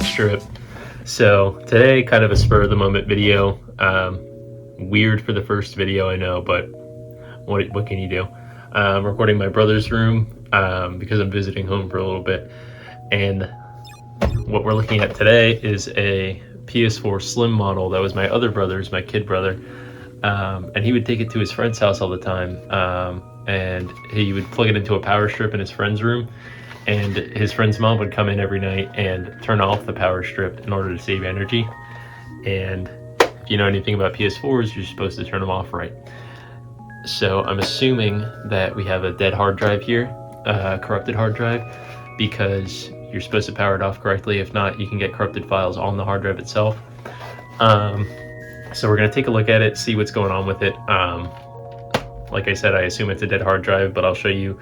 it's Drip. So today, kind of a spur of the moment video. Weird for the first video, I know, but what can you do? I'm recording my brother's room because I'm visiting home for a little bit, and what we're looking at today is a PS4 Slim model that was my other brother's, my kid brother, and he would take it to his friend's house all the time, and he would plug it into a power strip in his friend's room, and his friend's mom would come in every night and turn off the power strip in order to save energy. And if you know anything about PS4s, you're supposed to turn them off right. So I'm assuming that we have a dead hard drive here, corrupted hard drive, because you're supposed to power it off correctly. If not, you can get corrupted files on the hard drive itself. So we're gonna take a look at it, see what's going on with it. Like I said, I assume it's a dead hard drive, but I'll show you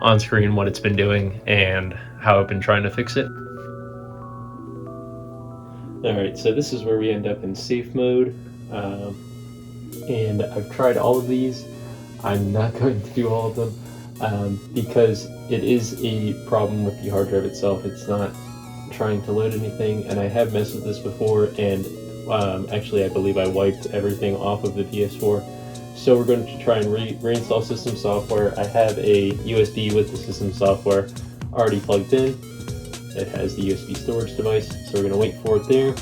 on screen what it's been doing and how I've been trying to fix it. Alright, so this is where we end up in safe mode, and I've tried all of these. I'm not going to do all of them because it is a problem with the hard drive itself. It's not trying to load anything, and I have messed with this before, and actually I believe I wiped everything off of the PS4. So we're going to try and reinstall system software. I have a USB with the system software already plugged in. It has the USB storage device, so we're going to wait for it there.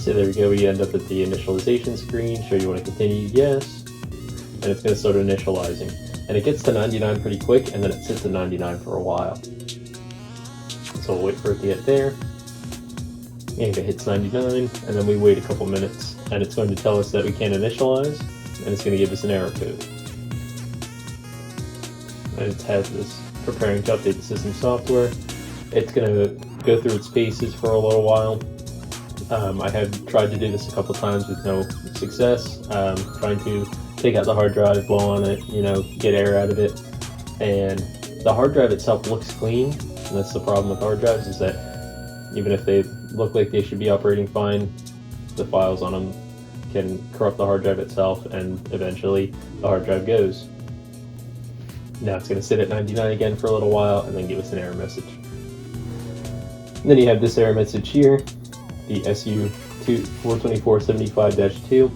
So there we go, we end up at the initialization screen. Sure you want to continue? Yes. And it's going to start initializing. And it gets to 99 pretty quick, and then it sits at 99 for a while. So we'll wait for it to get there. And it hits 99, and then we wait a couple minutes, and it's going to tell us that we can't initialize, and it's going to give us an error code. And it has this preparing to update the system software. It's going to go through its paces for a little while. I have tried to do this a couple times with no success, trying to take out the hard drive, blow on it, get air out of it. And the hard drive itself looks clean, and that's the problem with hard drives, is that even if they look like they should be operating fine, the files on them can corrupt the hard drive itself, and eventually the hard drive goes. Now it's going to sit at 99 again for a little while and then give us an error message. And then you have this error message here, the SU42475-2,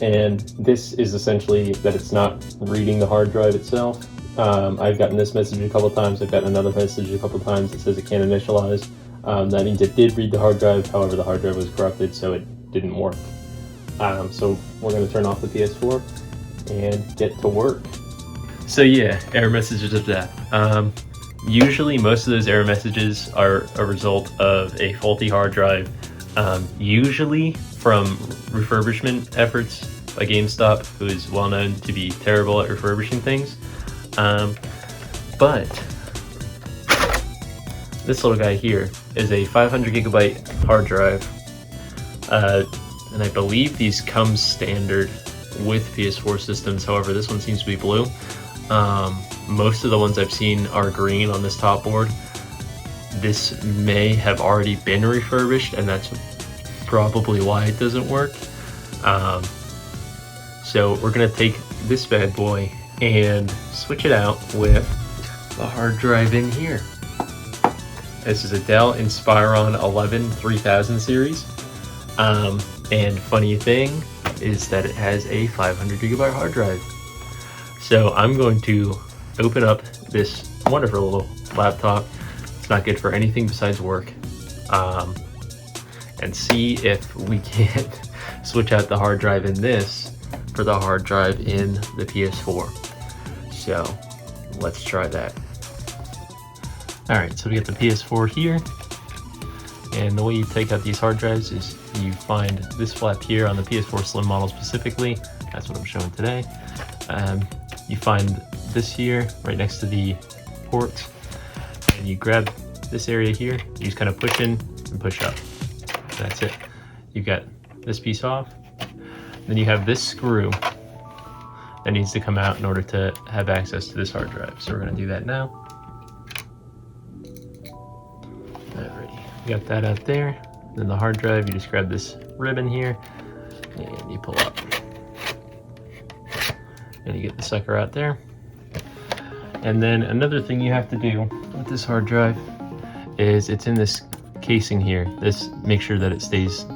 and this is essentially that it's not reading the hard drive itself. I've gotten this message a couple times. I've gotten another message a couple times that says it can't initialize. That means it did read the hard drive, however the hard drive was corrupted, so it didn't work. So we're going to turn off the PS4 and get to work. So yeah, error messages of that. Usually most of those error messages are a result of a faulty hard drive, usually from refurbishment efforts by GameStop, who is well known to be terrible at refurbishing things. But this little guy here is a 500 gigabyte hard drive, and I believe these come standard with PS4 systems. However, this one seems to be blue. Most of the ones I've seen are green on this top board. This may have already been refurbished, and that's probably why it doesn't work. So we're gonna take this bad boy and switch it out with the hard drive in here. This is a Dell Inspiron 11 3000 series. And funny thing is that it has a 500 gigabyte hard drive. So I'm going to open up this wonderful little laptop. It's not good for anything besides work. And see if we can switch out the hard drive in this for the hard drive in the PS4. So let's try that. Alright, so we got the PS4 here, and the way you take out these hard drives is you find this flap here on the PS4 Slim model specifically. That's what I'm showing today. You find this here right next to the ports, and you grab this area here, you just kind of push in and push up. That's it. You've got this piece off. Then you have this screw that needs to come out in order to have access to this hard drive. So we're going to do that now. Alrighty, you got that out there. Then the hard drive, you just grab this ribbon here and you pull up. And you get the sucker out there. And then another thing you have to do with this hard drive is it's in this casing here, this make sure that it stays,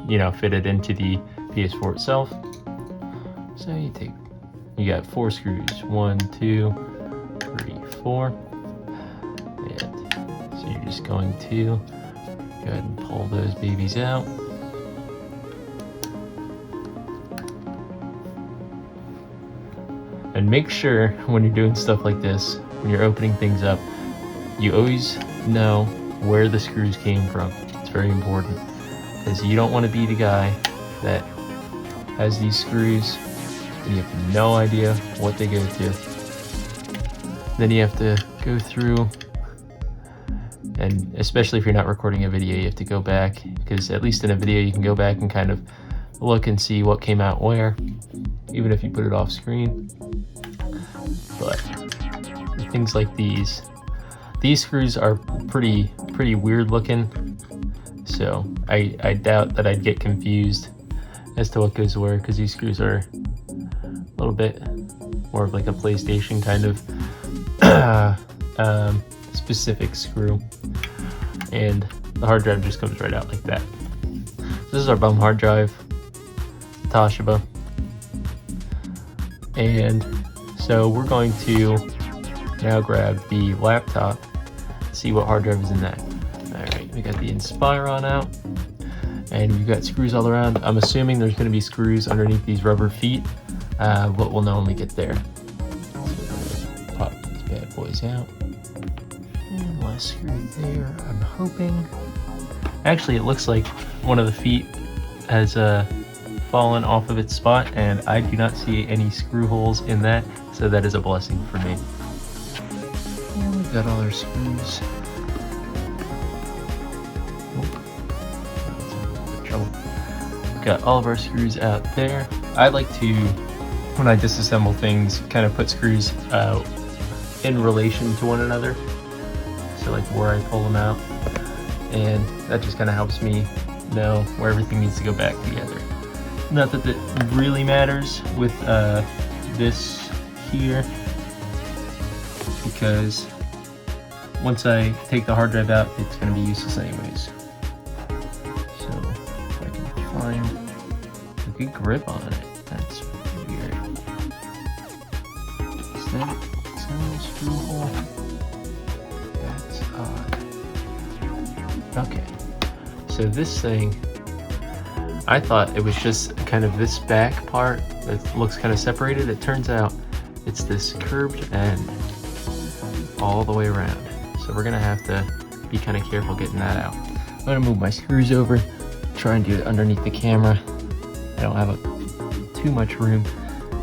you know, fitted into the PS4 itself. So you got 4 screws, 1, 2, 3, 4, and so you're just going to go ahead and pull those babies out. And make sure when you're doing stuff like this, when you're opening things up, you always know where the screws came from. It's very important, because you don't want to be the guy that has these screws and you have no idea what they go to. Then you have to go through, and especially if you're not recording a video, you have to go back, because at least in a video you can go back and kind of look and see what came out where, even if you put it off screen. But things like these screws are pretty weird looking, so I doubt that I'd get confused as to what goes where, because these screws are a little bit more of like a PlayStation kind of specific screw, and the hard drive just comes right out like that. This is our bum hard drive, Toshiba, and so we're going to now grab the laptop, see what hard drive is in that. Alright, we got the Inspiron out, and we've got screws all around. I'm assuming there's going to be screws underneath these rubber feet, but we'll know when we get there. So pop these bad boys out. And last screw there, I'm hoping. Actually, it looks like one of the feet has fallen off of its spot, and I do not see any screw holes in that, so that is a blessing for me. And we've got all our screws. Got all of our screws out there. I like to, when I disassemble things, kind of put screws in relation to one another, so like where I pull them out, and that just kind of helps me know where everything needs to go back together. Not that that really matters with this here, because once I take the hard drive out, it's going to be useless anyways. So if I can find a good grip on it, that's weird. Is that a screw hole? That's odd. Okay, so this thing, I thought it was just kind of this back part that looks kind of separated. It turns out it's this curved end all the way around. So we're gonna have to be kind of careful getting that out. I'm gonna move my screws over, try and do it underneath the camera. I don't have too much room,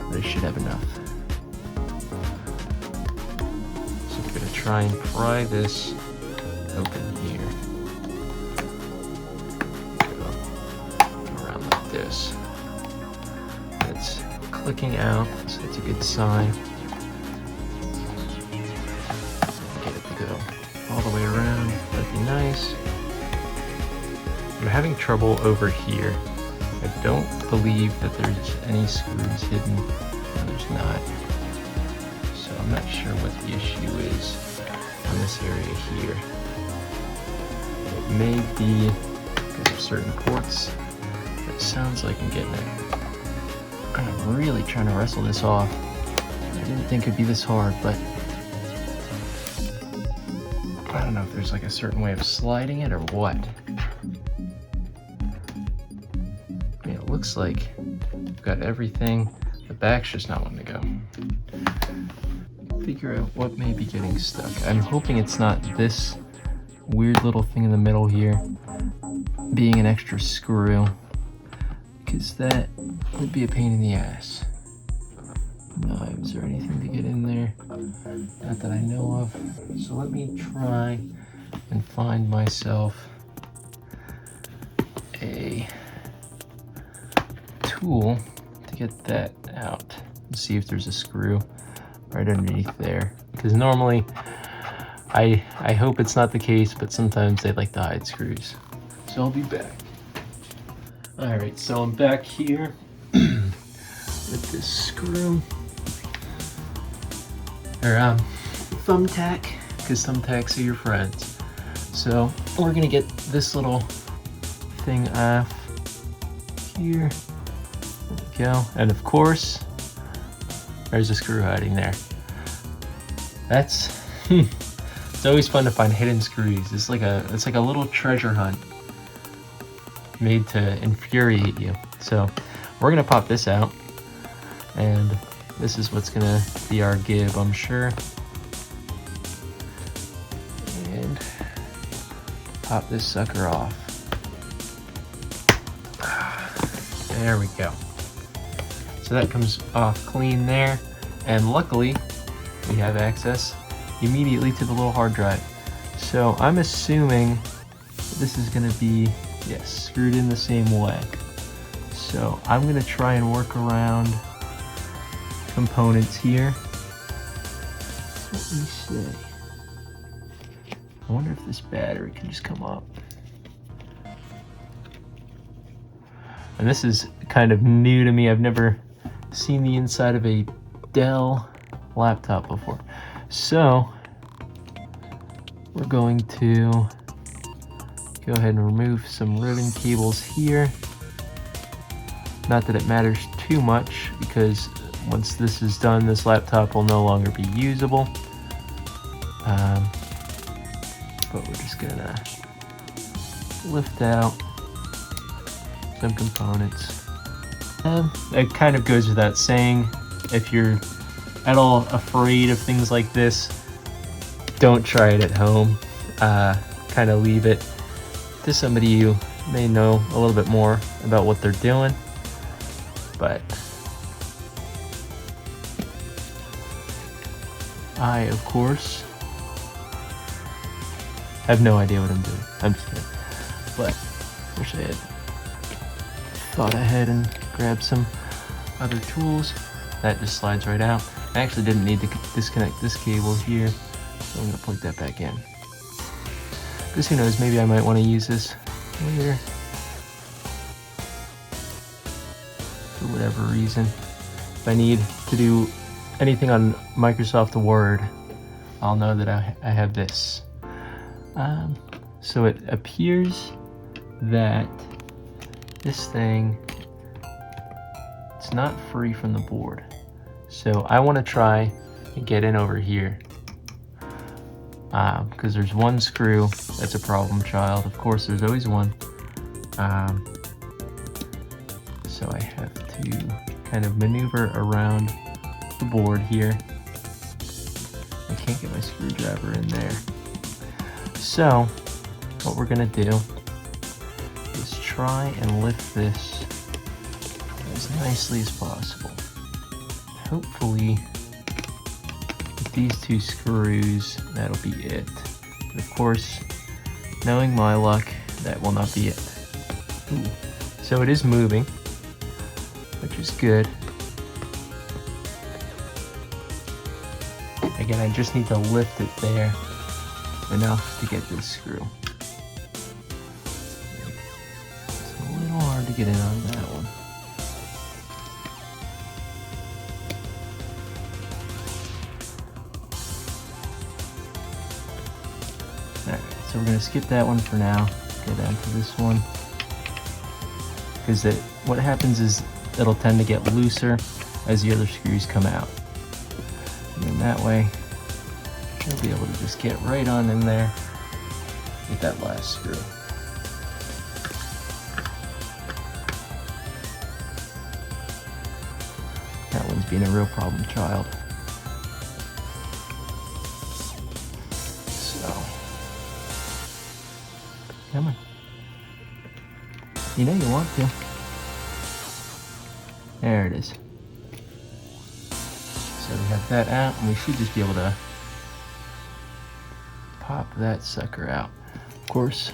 but I should have enough. So I'm gonna try and pry this open here. This. It's clicking out, so that's a good sign. Get it to go all the way around. That'd be nice. I'm having trouble over here. I don't believe that there's any screws hidden. No, there's not. So I'm not sure what the issue is on this area here. It may be because of certain ports. It sounds like I'm getting it. I'm really trying to wrestle this off. I didn't think it'd be this hard, but I don't know if there's like a certain way of sliding it or what. I mean, it looks like I've got everything. The back's just not wanting to go. Figure out what may be getting stuck. I'm hoping it's not this weird little thing in the middle here being an extra screw, because that would be a pain in the ass. Knives or anything to get in there? Not that I know of. So let me try and find myself a tool to get that out and see if there's a screw right underneath there. Because normally, I hope it's not the case, but sometimes they like to hide screws. So I'll be back. Alright, so I'm back here with this screw, or thumbtack, because thumbtacks are your friends. So we're gonna get this little thing off here. There we go. And of course, there's a screw hiding there. That's it's always fun to find hidden screws. It's like a little treasure hunt made to infuriate you. So we're gonna pop this out, and this is what's gonna be our gib, I'm sure. And pop this sucker off. There we go. So that comes off clean there, and luckily we have access immediately to the little hard drive. So I'm assuming this is gonna be, yes, screwed in the same way. So I'm gonna try and work around components here. Let me see. I wonder if this battery can just come up. And this is kind of new to me. I've never seen the inside of a Dell laptop before. So we're going to go ahead and remove some ribbon cables here. Not that it matters too much, because once this is done, this laptop will no longer be usable. But we're just gonna lift out some components. It kind of goes without saying, if you're at all afraid of things like this, don't try it at home. Kind of leave it to somebody who may know a little bit more about what they're doing. But I, of course, have no idea what I'm doing. I'm just kidding. But wish I had thought ahead and grabbed some other tools. That just slides right out. I actually didn't need to disconnect this cable here, so I'm gonna plug that back in. Because who knows, maybe I might want to use this later for whatever reason. If I need to do anything on Microsoft Word, I'll know that I have this. So it appears that this thing, it's not free from the board. So I want to try and get in over here. Because there's one screw that's a problem child. Of course, there's always one. So I have to kind of maneuver around the board here. I can't get my screwdriver in there. So what we're gonna do is try and lift this as nicely as possible. Hopefully with these two screws, that'll be it. But of course, knowing my luck, that will not be it. Ooh. So it is moving, which is good. Again, I just need to lift it there enough to get this screw. It's a little hard to get in on that one. Alright, so we're going to skip that one for now. Go down to this one. Because what happens is it'll tend to get looser as the other screws come out. And then that way, you'll be able to just get right on in there with that last screw. That one's being a real problem child. So, come on. You know you want to. There it is. So we have that out, and we should just be able to pop that sucker out. Of course,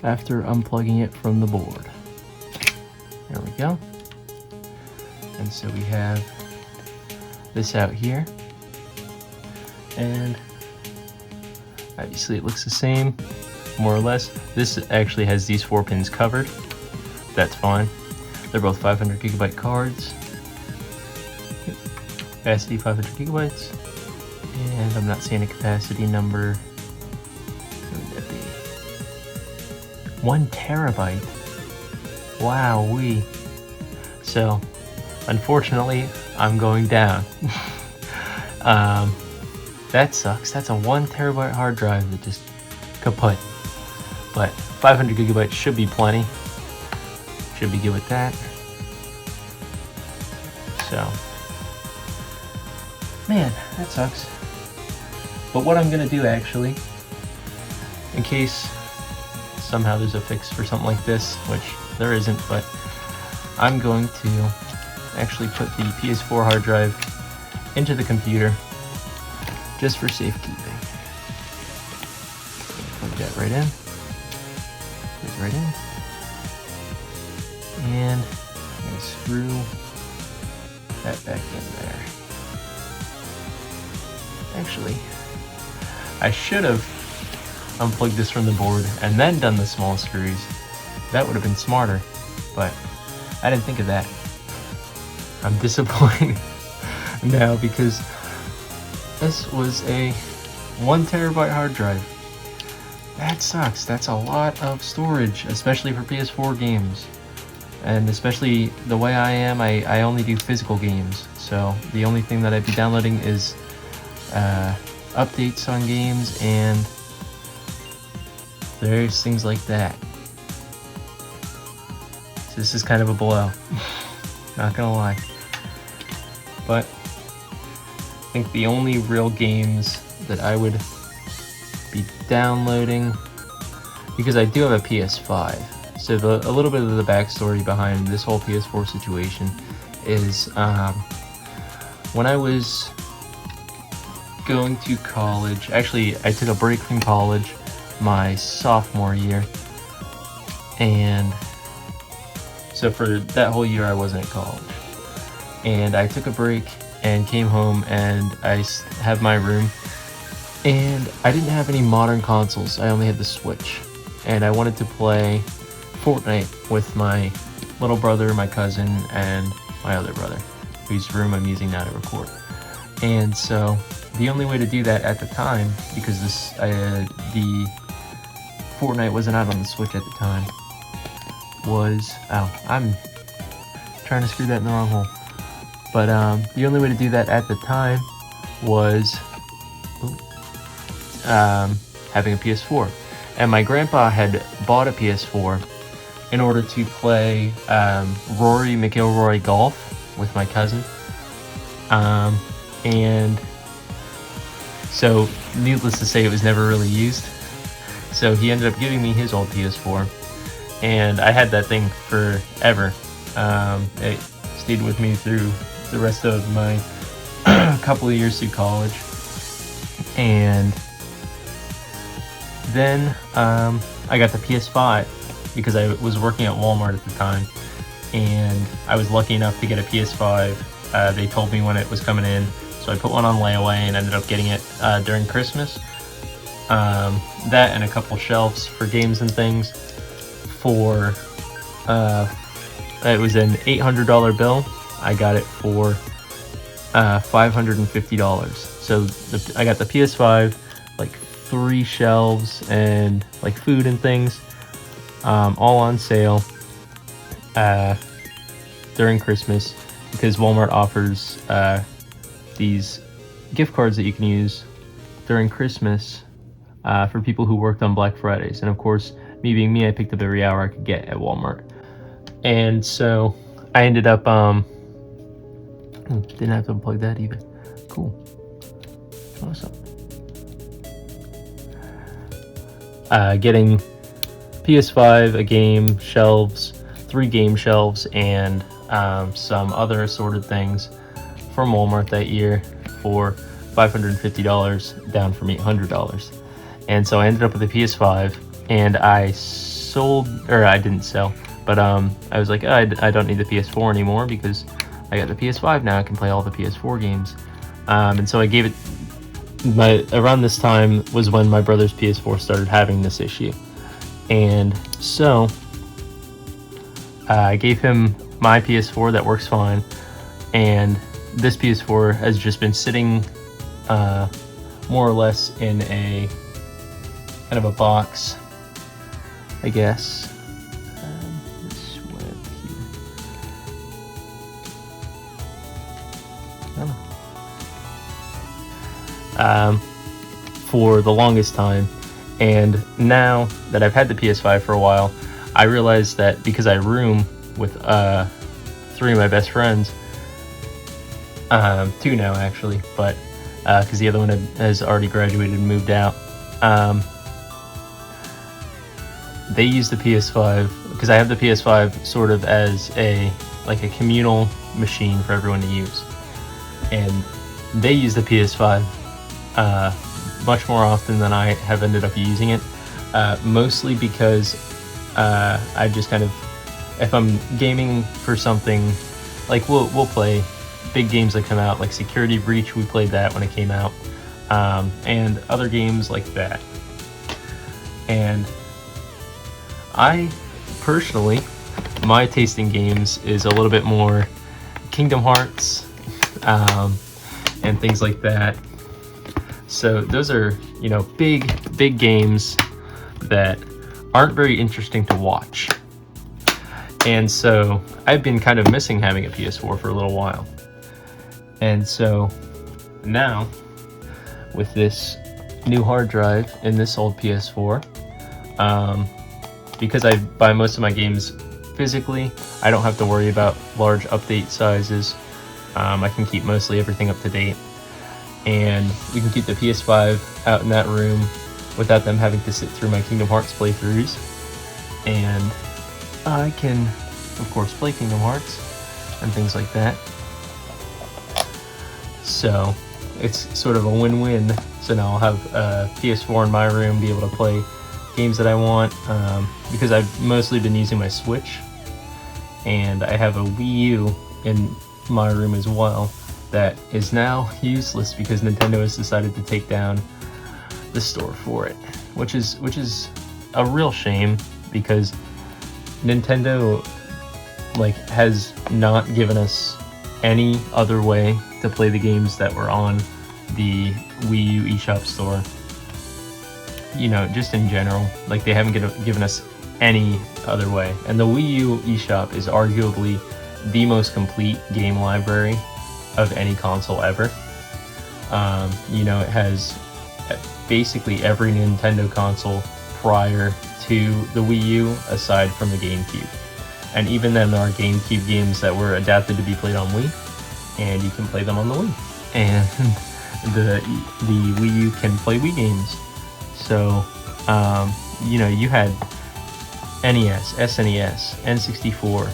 after unplugging it from the board. There we go. And so we have this out here. And obviously it looks the same, more or less. This actually has these 4 pins covered. That's fine. They're both 500 gigabyte cards. Capacity 500 gigabytes. And I'm not seeing a capacity number. What would that be? 1 terabyte. Wowee. So, unfortunately, I'm going down. That sucks. That's a 1 terabyte hard drive that just kaput. But 500 gigabytes should be plenty. Should be good with that. So, man, that sucks. But what I'm gonna do actually, in case somehow there's a fix for something like this, which there isn't, but I'm going to actually put the PS4 hard drive into the computer just for safekeeping. Plug that right in. Goes right in. And I'm going to screw that back in there. Actually, I should have unplugged this from the board and then done the small screws. That would have been smarter, but I didn't think of that. I'm disappointed now because this was a 1 terabyte hard drive. That sucks. That's a lot of storage, especially for PS4 games. And especially the way I am, I only do physical games. So the only thing that I'd be downloading is updates on games and various things like that. So this is kind of a blow. Not gonna lie. But I think the only real games that I would be downloading, because I do have a PS5, so a little bit of the backstory behind this whole PS4 situation is when I was going to college, actually I took a break from college my sophomore year, and so for that whole year I wasn't at college, and I took a break and came home and I have my room, and I didn't have any modern consoles. I only had the Switch, and I wanted to play Fortnite with my little brother, my cousin, and my other brother, whose room I'm using now to record. And so the only way to do that at the time, because the Fortnite wasn't out on the Switch at the time, was, I'm trying to screw that in the wrong hole. But the only way to do that at the time was having a PS4. And my grandpa had bought a PS4 in order to play Rory McIlroy golf with my cousin. And so needless to say, it was never really used. So he ended up giving me his old PS4. And I had that thing forever. It stayed with me through the rest of my couple of years through college. And then I got the PS5 because I was working at Walmart at the time, and I was lucky enough to get a PS5. They told me when it was coming in, so I put one on layaway and ended up getting it during Christmas. That and a couple shelves for games and things for it was an $800 bill. I got it for $550. So I got the PS5, like 3 shelves and like food and things, all on sale during Christmas, because Walmart offers these gift cards that you can use during Christmas for people who worked on Black Fridays. And of course, me being me, I picked up every hour I could get at Walmart. And so I ended up didn't have to unplug that either. Cool. Awesome. Getting PS5, a game, shelves, 3 game shelves, and some other assorted things from Walmart that year for $550, down from $800. And so I ended up with a PS5, and I didn't sell, but I was like, I don't need the PS4 anymore because I got the PS5 now. I can play all the PS4 games. And so I gave it, around this time was when my brother's PS4 started having this issue. And so I gave him my PS4 that works fine. And this PS4 has just been sitting more or less in a kind of a box I guess. This web here. I don't know. For the longest time, and now that I've had the PS5 for a while, I realized that because I room with 3 of my best friends, 2 now actually, but because the other one has already graduated and moved out, they use the PS5 because I have the PS5 sort of as a communal machine for everyone to use, and they use the PS5 much more often than I have ended up using it, mostly because I just kind of, if I'm gaming for something, like we'll play big games that come out, like Security Breach, we played that when it came out, and other games like that. And I personally, my taste in games is a little bit more Kingdom Hearts and things like that. So those are, you know, big games that aren't very interesting to watch. And so I've been kind of missing having a PS4 for a little while. And so now with this new hard drive in this old PS4, because I buy most of my games physically, I don't have to worry about large update sizes. I can keep mostly everything up to date. And we can keep the PS5 out in that room without them having to sit through my Kingdom Hearts playthroughs. And I can, of course, play Kingdom Hearts and things like that. So it's sort of a win-win. So now I'll have a PS4 in my room, be able to play games that I want, because I've mostly been using my Switch. And I have a Wii U in my room as well that is now useless because Nintendo has decided to take down the store for it, which is a real shame, because Nintendo has not given us any other way to play the games that were on the Wii U eShop store. You know, just in general, they haven't given us any other way. And the Wii U eShop is arguably the most complete game library of any console ever. You know, it has basically every Nintendo console prior to the Wii U, aside from the GameCube. And even then, there are GameCube games that were adapted to be played on Wii, and you can play them on the Wii. And the Wii U can play Wii games. So, you know, you had NES, SNES, N64,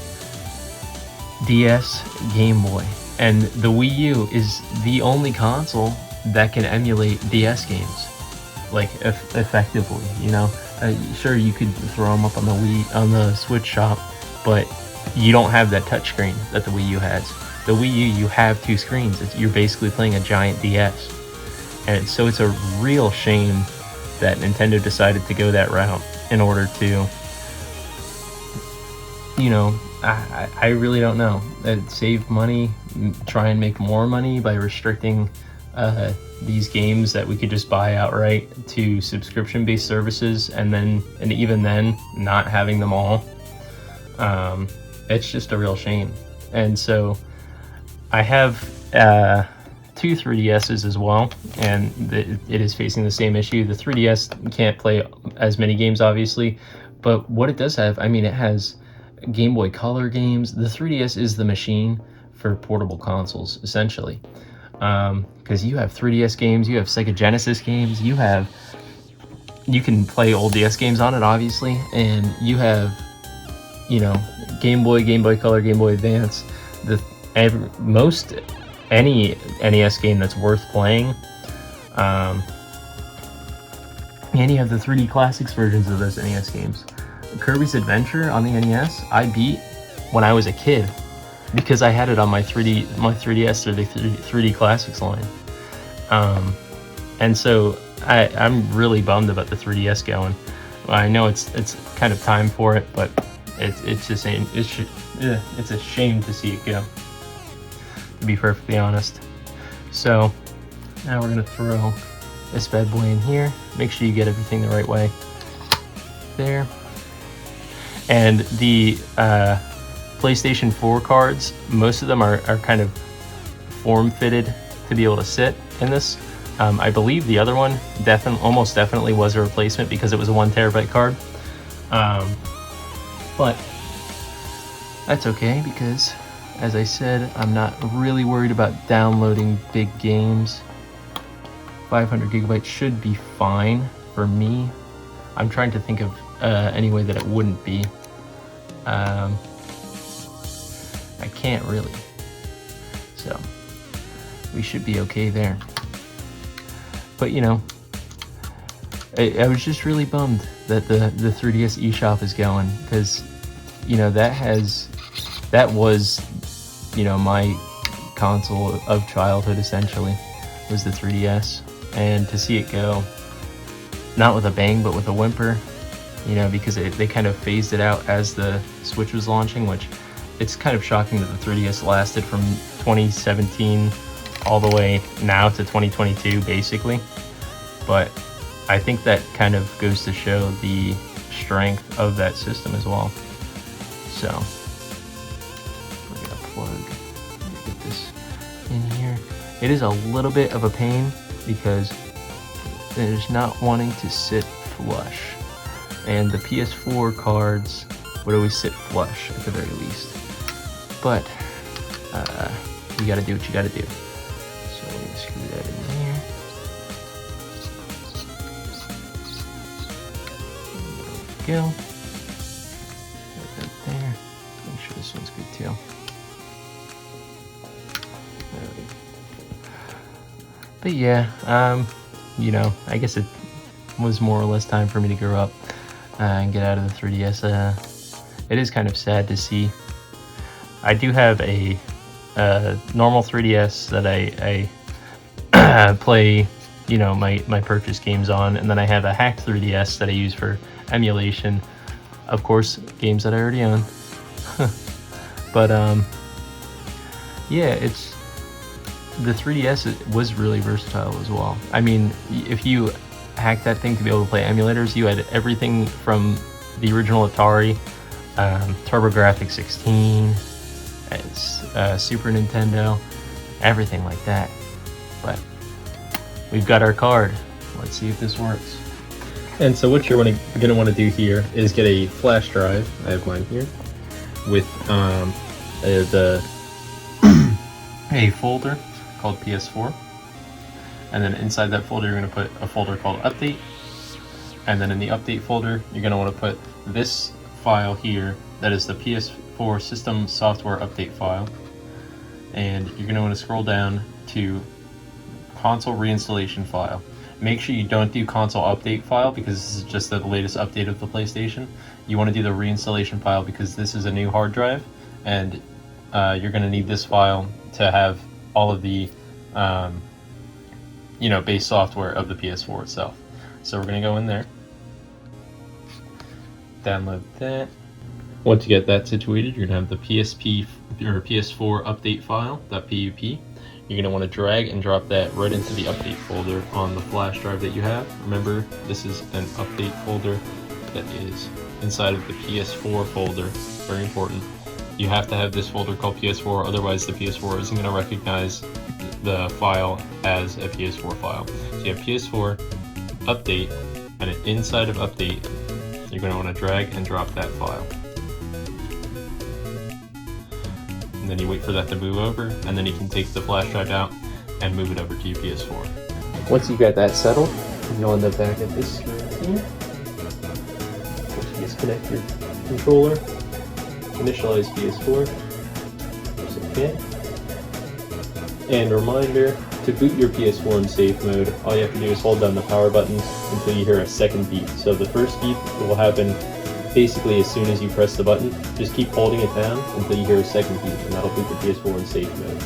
DS, Game Boy, and the Wii U is the only console that can emulate DS games, effectively. You know, sure, you could throw them up on the Switch shop, but you don't have that touchscreen that the Wii U has. The Wii U, you have 2 screens. You're basically playing a giant DS, and so it's a real shame that Nintendo decided to go that route in order to, you know, I really don't know. Save money, try and make more money by restricting these games that we could just buy outright to subscription-based services, and even then, not having them all. It's just a real shame. And so I have 2 3DSs as well, and it is facing the same issue. The 3DS can't play as many games, obviously, but what it does have, I mean, it has Game Boy Color games. The 3DS is the machine for portable consoles, essentially, because you have 3DS games, you have Sega Genesis games, you can play old DS games on it, obviously, and you have, you know, Game Boy Color, Game Boy Advance, most any NES game that's worth playing, and you have the 3D Classics versions of those NES games. Kirby's Adventure on the NES, I beat when I was a kid because I had it on my 3DS through the 3D Classics line. And so I'm really bummed about the 3DS going. I know it's kind of time for it, but it's just it's a shame to see it go, to be perfectly honest. So now we're gonna throw this bad boy in here. Make sure you get everything the right way. There. And the PlayStation 4 cards, most of them are kind of form-fitted to be able to sit in this. I believe the other one almost definitely was a replacement because it was a 1 terabyte card. But that's okay because, as I said, I'm not really worried about downloading big games. 500 gigabytes should be fine for me. I'm trying to think of any way that it wouldn't be. I can't really. So we should be okay there. But you know, I was just really bummed that the 3DS eShop is going, because you know that was you know my console of childhood essentially, was the 3DS, and to see it go, not with a bang but with a whimper, you know, because they kind of phased it out as the Switch was launching, which it's kind of shocking that the 3DS lasted from 2017 all the way now to 2022 basically. But I think that kind of goes to show the strength of that system as well. So we're gonna plug, get this in here. It is a little bit of a pain because it is not wanting to sit flush, and the PS4 cards would always sit flush at the very least. But you gotta do what you gotta do. So let me screw that in here. There we go. Put that there. Make sure this one's good too. There we go. But yeah, you know, I guess it was more or less time for me to grow up and get out of the 3DS. It is kind of sad to see. I do have a normal 3DS that I play, you know, my purchase games on, and then I have a hacked 3DS that I use for emulation, of course, games that I already own. But yeah, it's the 3DS was really versatile as well. I mean, if you hacked that thing to be able to play emulators, you had everything from the original Atari, TurboGrafx 16, Super Nintendo, everything like that. But we've got our card. Let's see if this works. And so what you're going to want to do here is get a flash drive. I have mine here with a folder called PS4, and then inside that folder you're going to put a folder called Update, and then in the Update folder you're going to want to put this file here, that is the PS4 System Software Update file, and you're going to want to scroll down to Console Reinstallation File. Make sure you don't do Console Update File because this is just the latest update of the PlayStation. You want to do the reinstallation file because this is a new hard drive, and you're going to need this file to have all of the you know, base software of the PS4 itself. So we're going to go in there, download that. Once you get that situated, you're going to have the PSP or PS4 update file .pup. You're going to want to drag and drop that right into the update folder on the flash drive that you have. Remember, this is an update folder that is inside of the PS4 folder. Very important. You have to have this folder called PS4, otherwise the PS4 isn't going to recognize the file as a PS4 file. So you have PS4, update, and inside of update, you're going to want to drag and drop that file. And then you wait for that to move over, and then you can take the flash drive out and move it over to your PS4. Once you've got that settled, you'll end up back at this screen here. Just disconnect your controller, initialize PS4, press OK. And a reminder, to boot your PS4 in safe mode, all you have to do is hold down the power button until you hear a second beep. So the first beep will happen basically as soon as you press the button. Just keep holding it down until you hear a second beep, and that'll boot the PS4 in safe mode.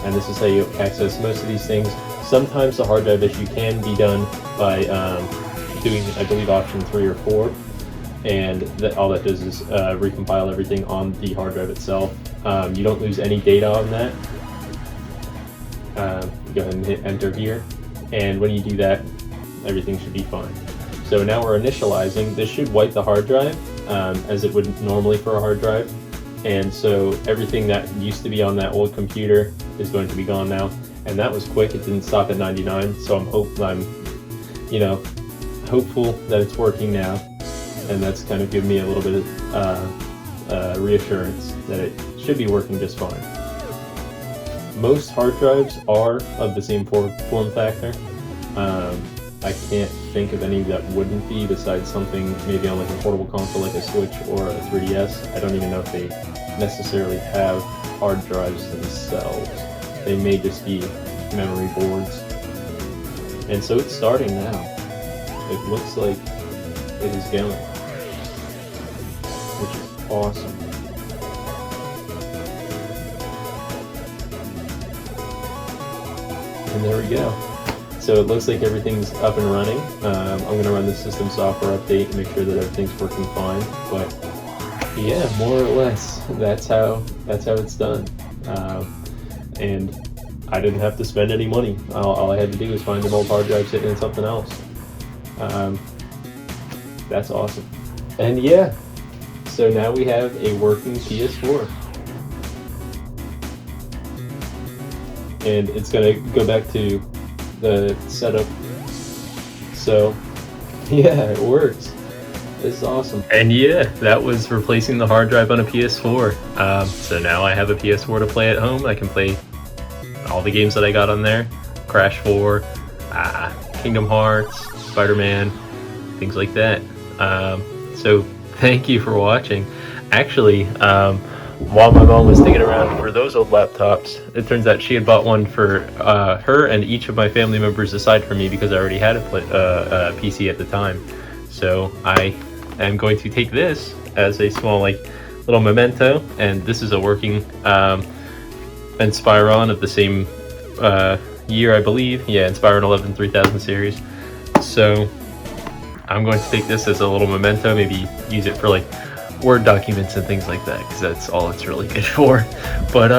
And this is how you access most of these things. Sometimes the hard drive issue can be done by doing, I believe, option 3 or 4, and all that does is recompile everything on the hard drive itself. You don't lose any data on that. Go ahead and hit enter here, and when you do that, everything should be fine. So now we're initializing. This should wipe the hard drive, as it would normally for a hard drive. And so everything that used to be on that old computer is going to be gone now. And that was quick. It didn't stop at 99. So I'm hopeful that it's working now. And that's kind of given me a little bit of reassurance that it should be working just fine. Most hard drives are of the same form factor. I can't think of any that wouldn't be, besides something maybe on like a portable console like a Switch or a 3DS. I don't even know if they necessarily have hard drives themselves. They may just be memory boards. And so it's starting now. It looks like it is going, which is awesome. And there we go. So it looks like everything's up and running. I'm going to run the system software update and make sure that everything's working fine. But yeah, more or less, that's how it's done. And I didn't have to spend any money. All I had to do was find an old hard drive sitting in something else. That's awesome. And yeah, so now we have a working PS4. And it's going to go back to the setup. So yeah, it works. This is awesome. And yeah, that was replacing the hard drive on a PS4. So now I have a PS4 to play at home. I can play all the games that I got on there. Crash 4, Kingdom Hearts, Spider-Man, things like that. So thank you for watching. Actually, while my mom was digging around for those old laptops, it turns out she had bought one for her and each of my family members aside from me, because I already had a PC at the time. So I am going to take this as a small little memento, and this is a working Inspiron of the same year, I believe. Yeah, Inspiron 11 3000 series. So I'm going to take this as a little memento, maybe use it for Word documents and things like that, because that's all it's really good for. But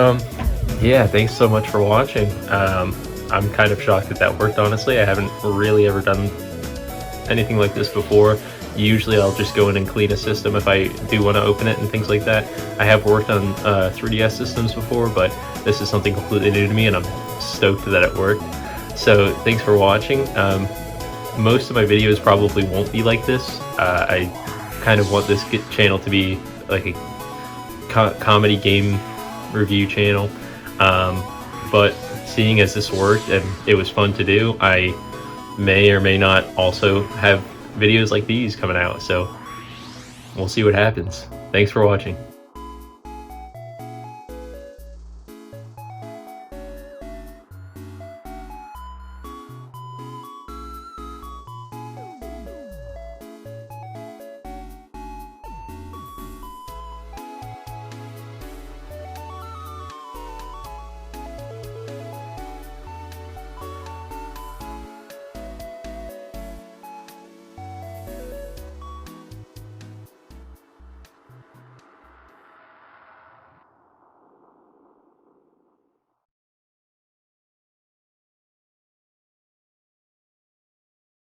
yeah, thanks so much for watching. I'm kind of shocked that worked, honestly. I haven't really ever done anything like this before. Usually I'll just go in and clean a system if I do want to open it and things like that. I have worked on 3DS systems before, but this is something completely new to me, and I'm stoked that it worked. So thanks for watching. Most of my videos probably won't be like this. I kind of want this channel to be like a comedy game review channel, but seeing as this worked and it was fun to do, I may or may not also have videos like these coming out, so we'll see what happens. Thanks for watching.